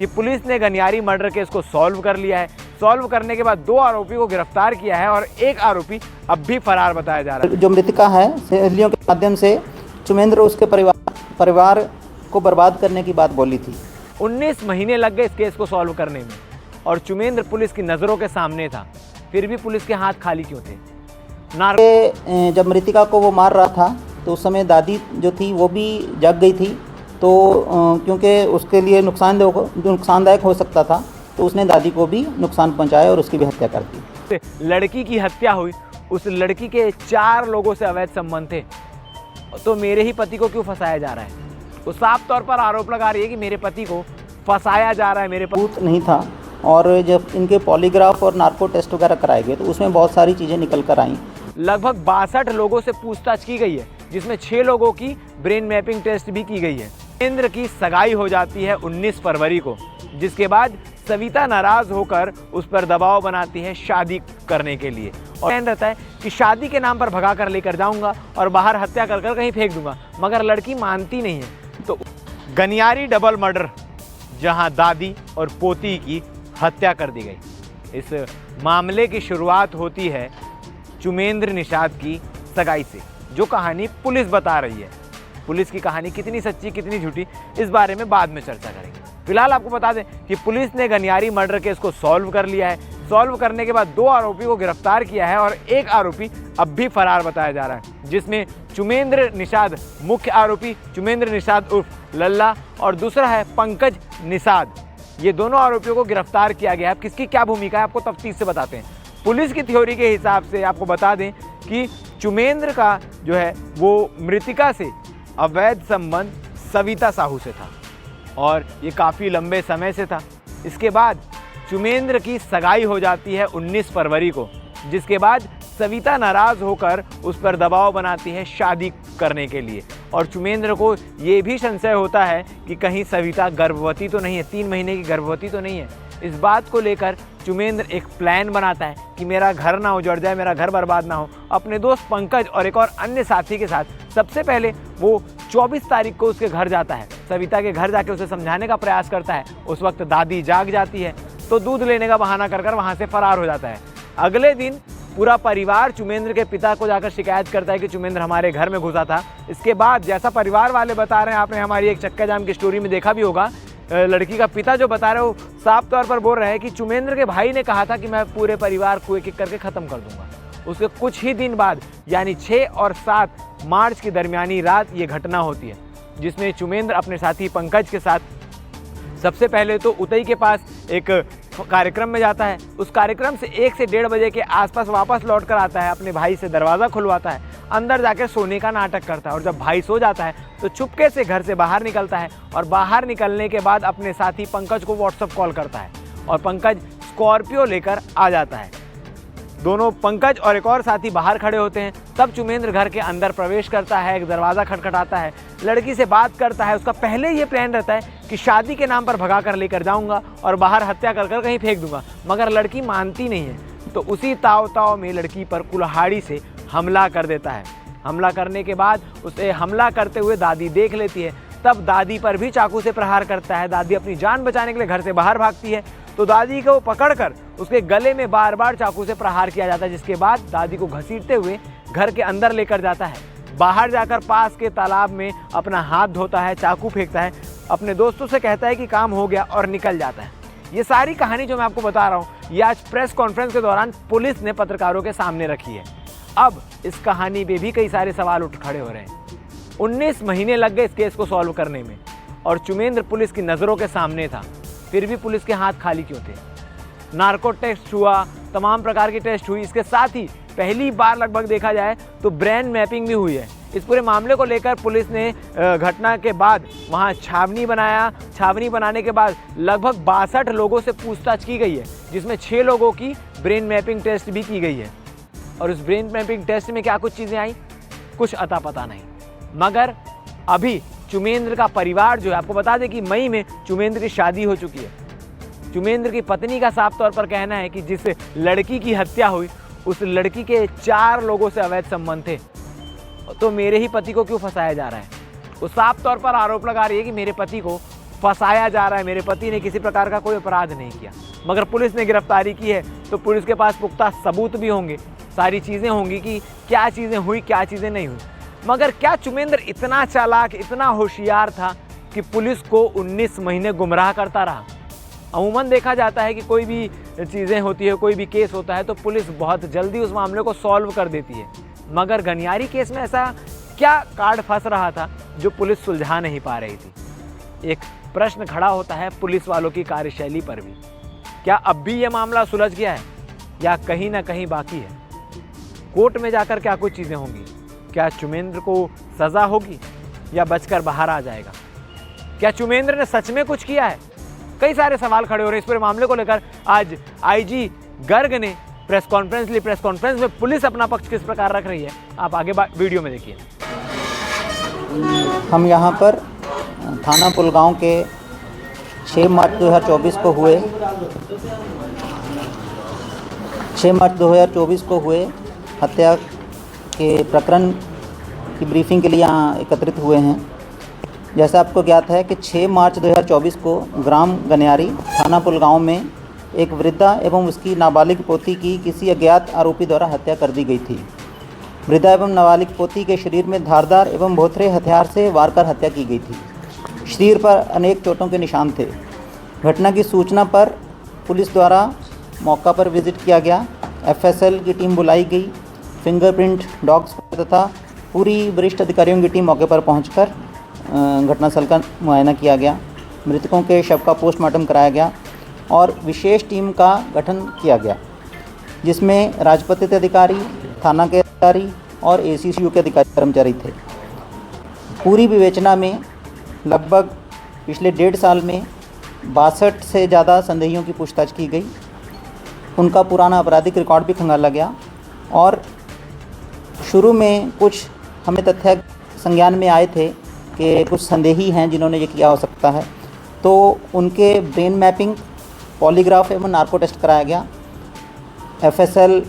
कि पुलिस ने Ganiyari murder case को सॉल्व कर लिया है। सॉल्व करने के बाद 2 आरोपी को गिरफ्तार किया है और एक आरोपी अब भी फरार बताया जा रहा है। जो मृतका है, सहेलियों के माध्यम से चुमेंद्र उसके परिवार को बर्बाद करने की बात बोली थी। 19 महीने लग गए इस केस को सॉल्व करने में और चुमेंद्र पुलिस की नज़रों के सामने था, फिर भी पुलिस के हाथ खाली क्यों थे? जब मृतिका को वो मार रहा था तो उस समय दादी जो थी वो भी जग गई थी, तो क्योंकि उसके लिए नुकसानदायक हो सकता था, तो उसने दादी को भी नुकसान पहुंचाया और उसकी भी हत्या कर दी। लड़की की हत्या हुई, उस लड़की के 4 लोगों से अवैध संबंध थे, तो मेरे ही पति को क्यों फंसाया जा रहा है? वो साफ तौर पर आरोप लगा रही है कि मेरे पति को फंसाया जा रहा है। मेरे पति नहीं था। और जब इनके पॉलीग्राफ और नार्को टेस्ट वगैरह कराए गए तो उसमें बहुत सारी चीज़ें निकल कर आई। लगभग 62 लोगों से पूछताछ की गई है, जिसमें 6 लोगों की ब्रेन मैपिंग टेस्ट भी की गई है। चुमेंद्र की सगाई हो जाती है 19 फरवरी को, जिसके बाद सविता नाराज होकर उस पर दबाव बनाती है शादी करने के लिए और कहता रहता है कि शादी के नाम पर भगा कर लेकर जाऊंगा और बाहर हत्या कर कर कहीं फेंक दूंगा, मगर लड़की मानती नहीं है। तो गनियारी डबल मर्डर, जहां दादी और पोती की हत्या कर दी गई। इस मामले की शुरुआत होती है चुमेंद्र निषाद की सगाई से, जो कहानी पुलिस बता रही है। पुलिस की कहानी कितनी सच्ची कितनी झूठी, इस बारे में बाद में चर्चा करेंगे। फिलहाल आपको बता दें कि पुलिस ने गनियारी मर्डर केस को सॉल्व कर लिया है। सॉल्व करने के बाद 2 आरोपी को गिरफ्तार किया है और एक आरोपी अब भी फरार बताया जा रहा है, जिसमें चुमेंद्र निषाद मुख्य आरोपी, चुमेंद्र निषाद उर्फ लल्ला, और दूसरा है पंकज निषाद। ये दोनों आरोपियों को गिरफ्तार किया गया है। अब किसकी क्या भूमिका है आपको तफ्तीश से बताते हैं। पुलिस की थ्योरी के हिसाब से आपको बता दें कि चुमेंद्र का जो है वो मृतिका से अवैध संबंध सविता साहू से था और ये काफ़ी लंबे समय से था। इसके बाद चुमेंद्र की सगाई हो जाती है 19 फरवरी को, जिसके बाद सविता नाराज़ होकर उस पर दबाव बनाती है शादी करने के लिए और चुमेंद्र को ये भी संशय होता है कि कहीं सविता गर्भवती तो नहीं है, 3 महीने की गर्भवती तो नहीं है। इस बात को लेकर चुमेंद्र एक प्लान बनाता है कि मेरा घर ना उजड़ जाए, मेरा घर बर्बाद ना हो। अपने दोस्त पंकज और एक और अन्य साथी के साथ सबसे पहले वो 24 तारीख को उसके घर जाता है। सविता के घर जाके उसे समझाने का प्रयास करता है। उस वक्त दादी जाग जाती है, तो दूध लेने का बहाना कर वहाँ से फरार हो जाता है। अगले दिन पूरा परिवार चुमेंद्र के पिता को जाकर शिकायत करता है कि चुमेंद्र हमारे घर में घुसा था। इसके बाद जैसा परिवार वाले बता रहे हैं, आपने हमारी एक चक्का जाम की स्टोरी में देखा भी होगा, लड़की का पिता जो बता रहे हो साफ तौर पर बोल रहे हैं कि चुमेंद्र के भाई ने कहा था कि मैं पूरे परिवार को एक एक करके ख़त्म कर दूंगा। उसके कुछ ही दिन बाद यानी 6 और 7 मार्च की दरमियानी रात ये घटना होती है, जिसमें चुमेंद्र अपने साथी पंकज के साथ सबसे पहले तो उतई के पास एक कार्यक्रम में जाता है। उस कार्यक्रम से 1 से 1:30 बजे के आसपास वापस लौट कर आता है। अपने भाई से दरवाज़ा खुलवाता है, अंदर जाकर सोने का नाटक करता है और जब भाई सो जाता है तो चुपके से घर से बाहर निकलता है और बाहर निकलने के बाद अपने साथी पंकज को व्हाट्सएप कॉल करता है और पंकज स्कॉर्पियो लेकर आ जाता है। दोनों पंकज और एक और साथी बाहर खड़े होते हैं। तब चुमेंद्र घर के अंदर प्रवेश करता है, एक दरवाज़ा खटखटाता है, लड़की से बात करता है। उसका पहले ये प्लान रहता है कि शादी के नाम पर भगा कर लेकर जाऊंगा और बाहर हत्या कर कर कहीं फेंक दूंगा, मगर लड़की मानती नहीं है। तो उसी ताव में लड़की पर कुल्हाड़ी से हमला कर देता है। हमला करने के बाद उसे हमला करते हुए दादी देख लेती है। तब दादी पर भी चाकू से प्रहार करता है। दादी अपनी जान बचाने के लिए घर से बाहर भागती है, तो दादी को पकड़कर उसके गले में बार बार चाकू से प्रहार किया जाता है, जिसके बाद दादी को घसीटते हुए घर के अंदर लेकर जाता है। बाहर जाकर पास के तालाब में अपना हाथ धोता है, चाकू फेंकता है, अपने दोस्तों से कहता है कि काम हो गया और निकल जाता है। ये सारी कहानी जो मैं आपको बता रहा हूँ, ये आज प्रेस कॉन्फ्रेंस के दौरान पुलिस ने पत्रकारों के सामने रखी है। अब इस कहानी पे भी कई सारे सवाल उठ खड़े हो रहे हैं। 19 महीने लग गए इस केस को सॉल्व करने में और चुमेंद्र पुलिस की नज़रों के सामने था, फिर भी पुलिस के हाथ खाली क्यों थे? नार्को टेस्ट हुआ, तमाम प्रकार की टेस्ट हुई। इसके साथ ही पहली बार लगभग देखा जाए तो ब्रेन मैपिंग भी हुई है। इस पूरे मामले को लेकर पुलिस ने घटना के बाद वहां छावनी बनाया। छावनी बनाने के बाद लगभग 62 लोगों से पूछताछ की गई है, जिसमें 6 लोगों की ब्रेन मैपिंग टेस्ट भी की गई है। और उस ब्रेन मैपिंग टेस्ट में क्या कुछ चीज़ें आई, कुछ अता पता नहीं। मगर अभी चुमेंद्र का परिवार जो है, आपको बता दें कि मई में चुमेंद्र की शादी हो चुकी है। चुमेंद्र की पत्नी का साफ तौर पर कहना है कि जिस लड़की की हत्या हुई उस लड़की के 4 लोगों से अवैध संबंध थे, तो मेरे ही पति को क्यों फंसाया जा रहा है? वो साफ तौर पर आरोप लगा रही है कि मेरे पति को फंसाया जा रहा है। मेरे पति ने किसी प्रकार का कोई अपराध नहीं किया, मगर पुलिस ने गिरफ्तारी की है तो पुलिस के पास पुख्ता सबूत भी होंगे, सारी चीज़ें होंगी कि क्या चीज़ें हुई क्या चीज़ें नहीं हुई। मगर क्या चुमेंद्र इतना चालाक, इतना होशियार था कि पुलिस को 19 महीने गुमराह करता रहा? अमूमन देखा जाता है कि कोई भी चीज़ें होती है, कोई भी केस होता है तो पुलिस बहुत जल्दी उस मामले को सॉल्व कर देती है, मगर गनियारी केस में ऐसा क्या कार्ड फंस रहा था जो पुलिस सुलझा नहीं पा रही थी? एक प्रश्न खड़ा होता है पुलिस वालों की कार्यशैली पर भी। क्या अब भी यह मामला सुलझ गया है या कहीं ना कहीं बाकी है? कोर्ट में जाकर क्या कुछ चीज़ें होंगी? क्या चुमेंद्र को सज़ा होगी या बचकर बाहर आ जाएगा? क्या चुमेंद्र ने सच में कुछ किया है? कई सारे सवाल खड़े हो रहे हैं। इस पूरे मामले को लेकर आज आईजी गर्ग ने प्रेस कॉन्फ्रेंस ली। प्रेस कॉन्फ्रेंस में पुलिस अपना पक्ष किस प्रकार रख रही है, आप आगे वीडियो में देखिए। हम यहाँ पर थाना पुलगांव के 6 मार्च 2024 को हुए 6 मार्च 2024 को हुए हत्या के प्रकरण की ब्रीफिंग के लिए यहाँ एकत्रित हुए हैं। जैसा आपको ज्ञात है कि 6 मार्च 2024 को ग्राम गनियारी थाना पुलगांव में एक वृद्धा एवं उसकी नाबालिग पोती की किसी अज्ञात आरोपी द्वारा हत्या कर दी गई थी। वृद्धा एवं नाबालिग पोती के शरीर में धारदार एवं भोथरे हथियार से वार कर हत्या की गई थी। शरीर पर अनेक चोटों के निशान थे। घटना की सूचना पर पुलिस द्वारा मौका पर विजिट किया गया। एफएसएल की टीम बुलाई गई। फिंगरप्रिंट डॉग्स तथा पूरी वरिष्ठ अधिकारियों की टीम मौके पर पहुंचकर घटनास्थल का मुआयना किया गया। मृतकों के शव का पोस्टमार्टम कराया गया और विशेष टीम का गठन किया गया, जिसमें राजपत्रित अधिकारी, थाना के अधिकारी और एसीसीयू के अधिकारी कर्मचारी थे। पूरी विवेचना में लगभग पिछले 1.5 साल में 62 से ज़्यादा संदेहियों की पूछताछ की गई। उनका पुराना आपराधिक रिकॉर्ड भी खंगाला गया और शुरू में कुछ हमें तथ्य संज्ञान में आए थे कि कुछ संदेही हैं जिन्होंने ये किया हो सकता है, तो उनके ब्रेन मैपिंग, पॉलीग्राफ एवं नार्को टेस्ट कराया गया। एफएसएल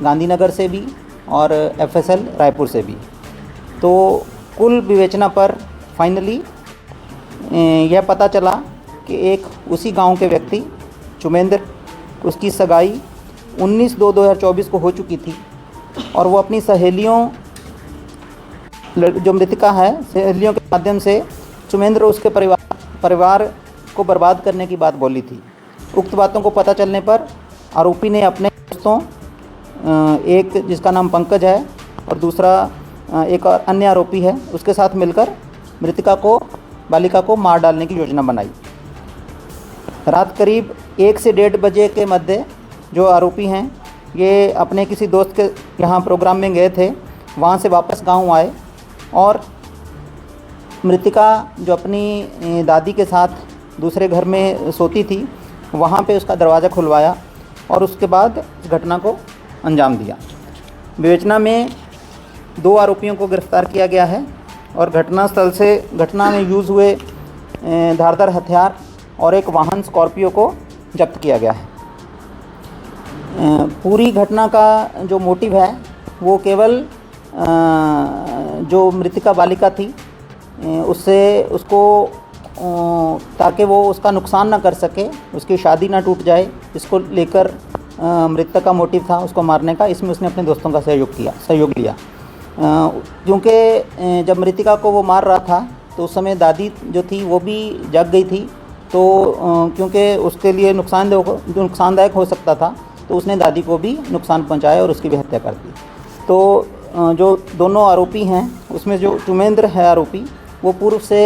गांधीनगर से भी और एफएसएल रायपुर से भी। तो कुल विवेचना पर फाइनली यह पता चला कि एक उसी गांव के व्यक्ति चुमेंद्र, उसकी सगाई 19/2/2024 को हो चुकी थी और वो अपनी सहेलियों, जो मृतिका है, सहेलियों के माध्यम से चुमेंद्र उसके परिवार को बर्बाद करने की बात बोली थी। उक्त बातों को पता चलने पर आरोपी ने अपने दोस्तों, एक जिसका नाम पंकज है और दूसरा एक और अन्य आरोपी है, उसके साथ मिलकर बालिका को मार डालने की योजना बनाई। रात करीब 1 से 1:30 बजे के मध्य जो आरोपी हैं ये अपने किसी दोस्त के यहाँ प्रोग्राम में गए थे। वहाँ से वापस गांव आए और मृतिका जो अपनी दादी के साथ दूसरे घर में सोती थी, वहाँ पे उसका दरवाज़ा खुलवाया और उसके बाद इस घटना को अंजाम दिया। विवेचना में 2 आरोपियों को गिरफ्तार किया गया है और घटना में यूज़ हुए धारदार हथियार और एक वाहन स्कॉर्पियो को जब्त किया गया है। पूरी घटना का जो मोटिव है वो केवल जो मृतिका बालिका थी उसको ताकि वो उसका नुकसान ना कर सके, उसकी शादी ना टूट जाए, इसको लेकर मृतक का मोटिव था उसको मारने का। इसमें उसने अपने दोस्तों का सहयोग लिया। क्योंकि जब मृतिका को वो मार रहा था तो उस समय दादी जो थी वो भी जग गई थी, तो क्योंकि उसके लिए नुकसानदायक हो सकता था तो उसने दादी को भी नुकसान पहुंचाया और उसकी भी हत्या कर दी। तो जो दोनों आरोपी हैं उसमें जो चुमेंद्र है आरोपी, वो पूर्व से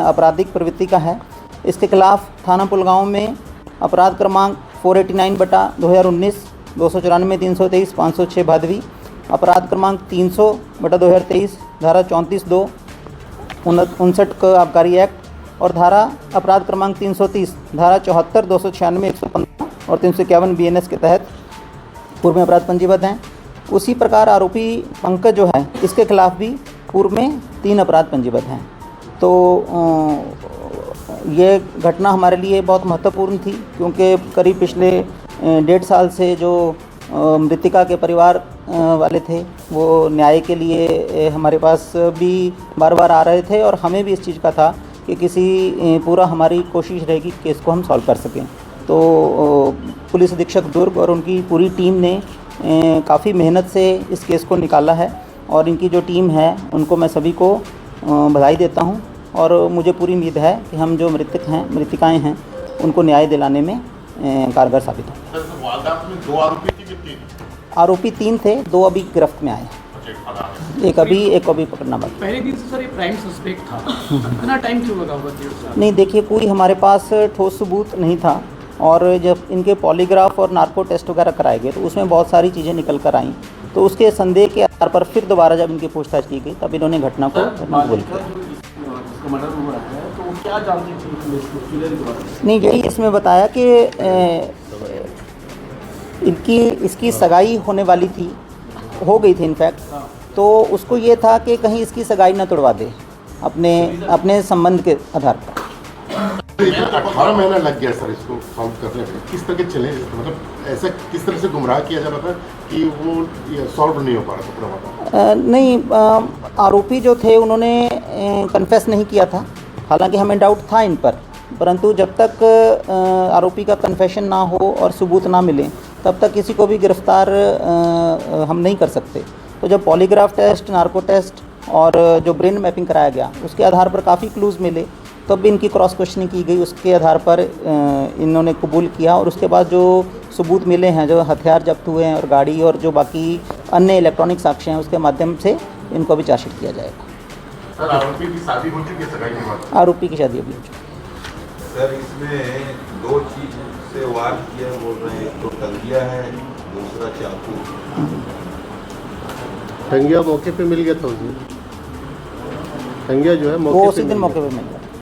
आपराधिक प्रवृत्ति का है। इसके खिलाफ थाना पुलगांव में अपराध क्रमांक 489/2019, 294, 323, 506 भादवी, अपराध क्रमांक 300/2023, धारा 34(2), 59 का आबकारी एक्ट और धारा अपराध क्रमांक 330, धारा 74, 296, 115 और 351 BNS के तहत पूर्व में अपराध पंजीबद्ध हैं। उसी प्रकार आरोपी पंकज जो है, इसके खिलाफ भी पूर्व में 3 अपराध पंजीबद्ध हैं। तो ये घटना हमारे लिए बहुत महत्वपूर्ण थी क्योंकि करीब पिछले 1.5 साल से जो मृतिका के परिवार वाले थे वो न्याय के लिए हमारे पास भी बार बार आ रहे थे और हमें भी इस चीज़ का था कि पूरा हमारी कोशिश रहेगी कि केस को हम सॉल्व कर सकें। तो पुलिस अधीक्षक दुर्ग और उनकी पूरी टीम ने काफ़ी मेहनत से इस केस को निकाला है और इनकी जो टीम है उनको मैं सभी को बधाई देता हूं और मुझे पूरी उम्मीद है कि हम जो मृतकाएं हैं उनको न्याय दिलाने में कारगर साबित होंगे। वारदात में 2 आरोपी थे कि 3? आरोपी 3 थे, 2 अभी गिरफ्त में आए हैं, एक अभी पकड़ना बाकी। पहले दिन से सर ये प्राइम सस्पेक्ट था, इतना टाइम क्यों लगा होगा 1.5 साल? नहीं, देखिए कोई हमारे पास ठोस सबूत नहीं था और जब इनके पॉलीग्राफ और नार्को टेस्ट वगैरह कराए गए तो उसमें बहुत सारी चीज़ें निकल कर आईं। तो उसके संदेह के आधार पर फिर दोबारा जब इनकी पूछताछ की गई तब इन्होंने घटना को कबूल किया। तो क्या जानती थी? नहीं, यही इसमें बताया कि इसकी सगाई होने वाली थी, हो गई थी इनफैक्ट, तो उसको ये था कि कहीं इसकी सगाई ना तोड़वा दे अपने संबंध के आधार पर। 18 महीना लग गया सर इसको सॉल्व करने में। किस तरह के चैलेंज, मतलब ऐसा किस तरह से गुमराह किया जा रहा था कि वो सॉल्व नहीं हो पा रहा था पूरा मामला? नहीं, आरोपी जो थे उन्होंने कन्फेस नहीं किया था, हालांकि हमें डाउट था इन पर, परंतु जब तक आरोपी का कन्फेशन ना हो और सबूत ना मिले तब तक किसी को भी गिरफ्तार हम नहीं कर सकते। तो जब पॉलीग्राफ टेस्ट, नार्को टेस्ट और जो ब्रेन मैपिंग कराया गया उसके आधार पर काफ़ी क्लूज़ मिले, तब इनकी क्रॉस क्वेश्चनिंग की गई, उसके आधार पर इन्होंने कबूल किया और उसके बाद जो सबूत मिले हैं, जो हथियार जब्त हुए हैं और गाड़ी और जो बाकी अन्य इलेक्ट्रॉनिक साक्ष्य हैं उसके माध्यम से इनको भी चार्जशीट किया जाएगा। सर आरोपी की शादी हो चुकी है, सगाई के बाद? आरोपी की शादी अभी हो चुकी है। सर इसमें 2 चीज से वार किया बोल रहे हैं, एक तो टंगिया है, दूसरा चाकू। टंगिया मौके पे मिल गया था, उस दिन टंगिया जो है वो उसी दिन मौके पर मिल गया।